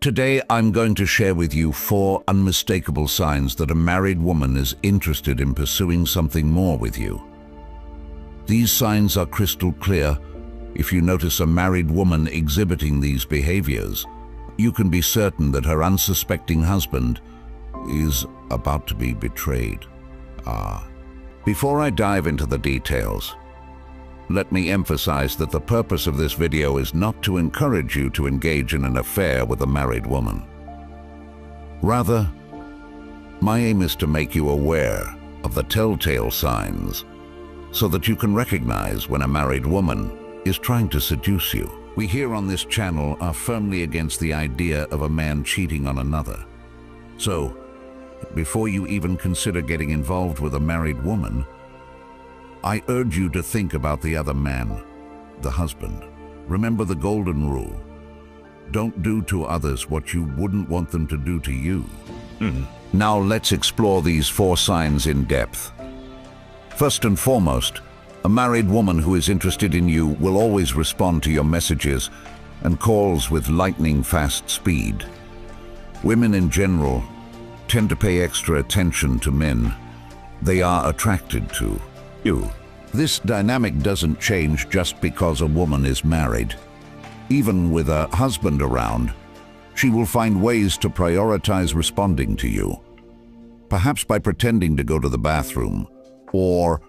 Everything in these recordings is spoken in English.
Today, I'm going to share with you 4 unmistakable signs that a married woman is interested in pursuing something more with you. These signs are crystal clear. If you notice a married woman exhibiting these behaviors, you can be certain that her unsuspecting husband is about to be betrayed. Before I dive into the details, let me emphasize that the purpose of this video is not to encourage you to engage in an affair with a married woman. Rather, my aim is to make you aware of the telltale signs so that you can recognize when a married woman is trying to seduce you. We here on this channel are firmly against the idea of a man cheating on another. So, before you even consider getting involved with a married woman, I urge you to think about the other man, the husband. Remember the golden rule. Don't do to others what you wouldn't want them to do to you. Now let's explore these 4 signs in depth. First and foremost, a married woman who is interested in you will always respond to your messages and calls with lightning-fast speed. Women in general tend to pay extra attention to men they are attracted to. This dynamic doesn't change just because a woman is married. Even with a husband around, she will find ways to prioritize responding to you. Perhaps by pretending to go to the bathroom or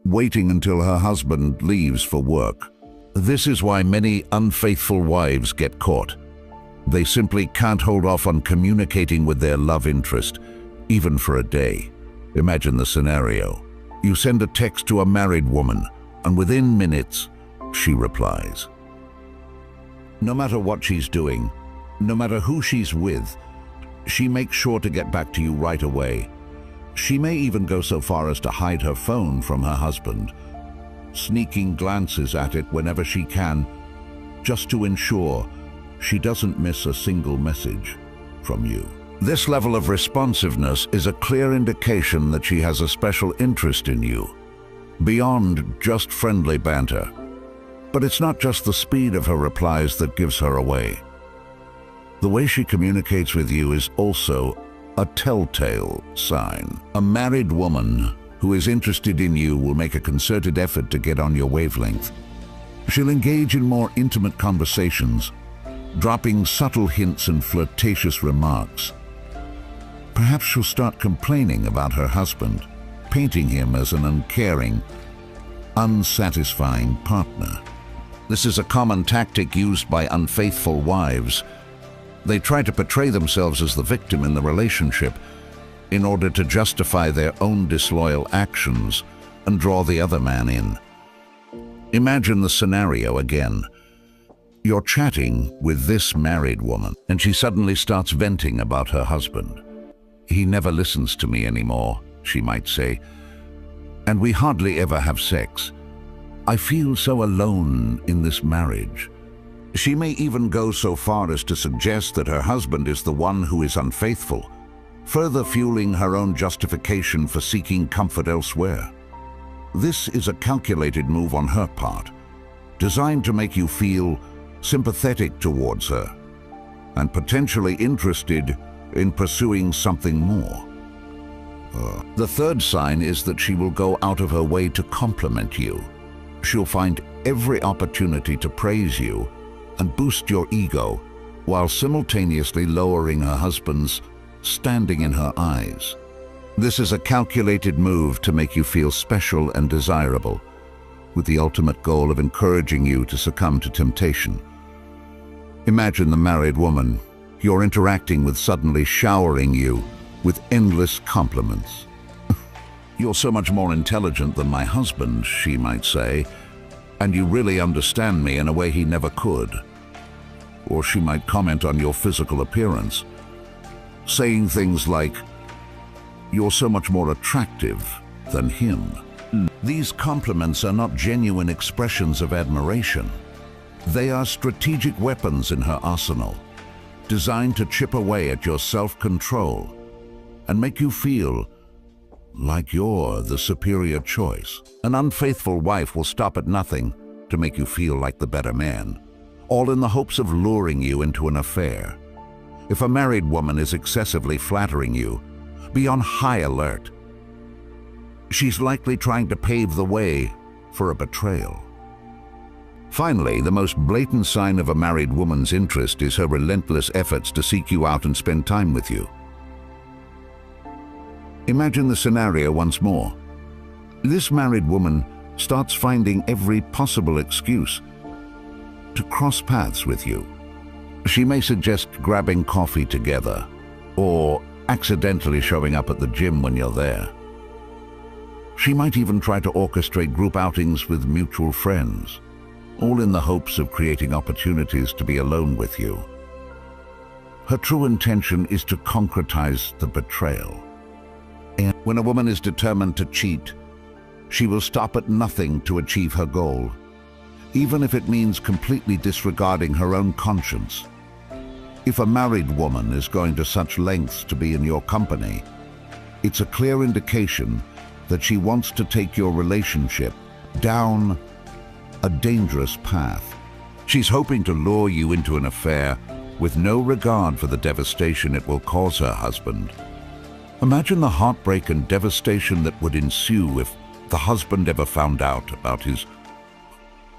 waiting until her husband leaves for work. This is why many unfaithful wives get caught. They simply can't hold off on communicating with their love interest, even for a day. Imagine the scenario. You send a text to a married woman, and within minutes, she replies. No matter what she's doing, no matter who she's with, she makes sure to get back to you right away. She may even go so far as to hide her phone from her husband, sneaking glances at it whenever she can, just to ensure she doesn't miss a single message from you. This level of responsiveness is a clear indication that she has a special interest in you, beyond just friendly banter. But it's not just the speed of her replies that gives her away. The way she communicates with you is also a telltale sign. A married woman who is interested in you will make a concerted effort to get on your wavelength. She'll engage in more intimate conversations, dropping subtle hints and flirtatious remarks. Perhaps she'll start complaining about her husband, painting him as an uncaring, unsatisfying partner. This is a common tactic used by unfaithful wives. They try to portray themselves as the victim in the relationship in order to justify their own disloyal actions and draw the other man in. Imagine the scenario again. You're chatting with this married woman, and she suddenly starts venting about her husband. He never listens to me anymore, she might say, and we hardly ever have sex. I feel so alone in this marriage. She may even go so far as to suggest that her husband is the one who is unfaithful, further fueling her own justification for seeking comfort elsewhere. This is a calculated move on her part, designed to make you feel sympathetic towards her and potentially interested in pursuing something more. The third sign is that she will go out of her way to compliment you. She'll find every opportunity to praise you and boost your ego while simultaneously lowering her husband's standing in her eyes. This is a calculated move to make you feel special and desirable, with the ultimate goal of encouraging you to succumb to temptation. Imagine the married woman you're interacting with suddenly showering you with endless compliments. You're so much more intelligent than my husband, she might say, and you really understand me in a way he never could. Or she might comment on your physical appearance, saying things like, you're so much more attractive than him. These compliments are not genuine expressions of admiration. They are strategic weapons in her arsenal, designed to chip away at your self-control and make you feel like you're the superior choice. An unfaithful wife will stop at nothing to make you feel like the better man, all in the hopes of luring you into an affair. If a married woman is excessively flattering you, be on high alert. She's likely trying to pave the way for a betrayal. Finally, the most blatant sign of a married woman's interest is her relentless efforts to seek you out and spend time with you. Imagine the scenario once more. This married woman starts finding every possible excuse to cross paths with you. She may suggest grabbing coffee together, or accidentally showing up at the gym when you're there. She might even try to orchestrate group outings with mutual friends, all in the hopes of creating opportunities to be alone with you. Her true intention is to concretize the betrayal. And when a woman is determined to cheat, she will stop at nothing to achieve her goal, even if it means completely disregarding her own conscience. If a married woman is going to such lengths to be in your company, it's a clear indication that she wants to take your relationship down a dangerous path. She's hoping to lure you into an affair with no regard for the devastation it will cause her husband. Imagine the heartbreak and devastation that would ensue if the husband ever found out about his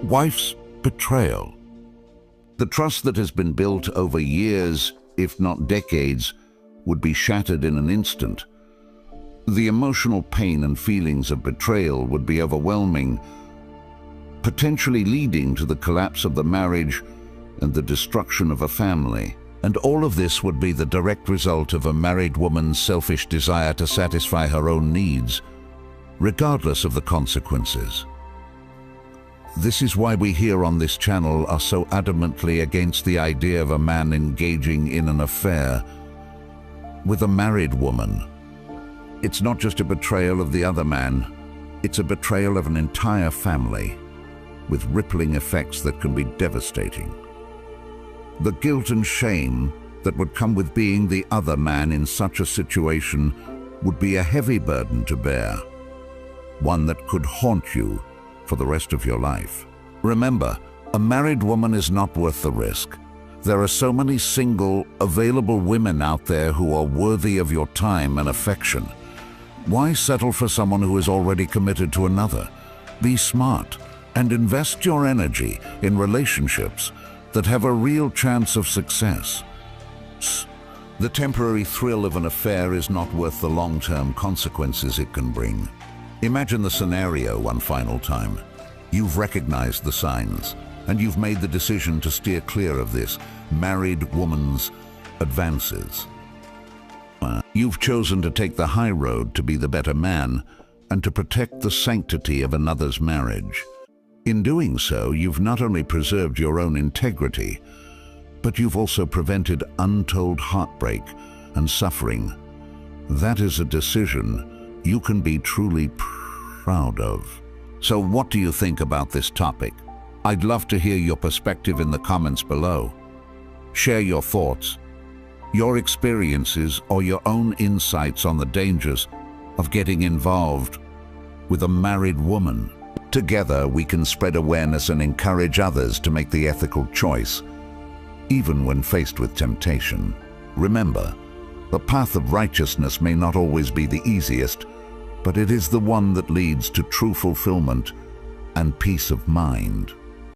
wife's betrayal. The trust that has been built over years, if not decades, would be shattered in an instant. The emotional pain and feelings of betrayal would be overwhelming, potentially leading to the collapse of the marriage and the destruction of a family. And all of this would be the direct result of a married woman's selfish desire to satisfy her own needs, regardless of the consequences. This is why we here on this channel are so adamantly against the idea of a man engaging in an affair with a married woman. It's not just a betrayal of the other man, it's a betrayal of an entire family, with rippling effects that can be devastating. The guilt and shame that would come with being the other man in such a situation would be a heavy burden to bear, one that could haunt you for the rest of your life. Remember, a married woman is not worth the risk. There are so many single, available women out there who are worthy of your time and affection. Why settle for someone who is already committed to another? Be smart and invest your energy in relationships that have a real chance of success. The temporary thrill of an affair is not worth the long-term consequences it can bring. Imagine the scenario one final time. You've recognized the signs, and you've made the decision to steer clear of this married woman's advances. You've chosen to take the high road to be the better man and to protect the sanctity of another's marriage. In doing so, you've not only preserved your own integrity, but you've also prevented untold heartbreak and suffering. That is a decision you can be truly proud of. So what do you think about this topic? I'd love to hear your perspective in the comments below. Share your thoughts, your experiences, or your own insights on the dangers of getting involved with a married woman. Together, we can spread awareness and encourage others to make the ethical choice, even when faced with temptation. Remember, the path of righteousness may not always be the easiest, but it is the one that leads to true fulfillment and peace of mind.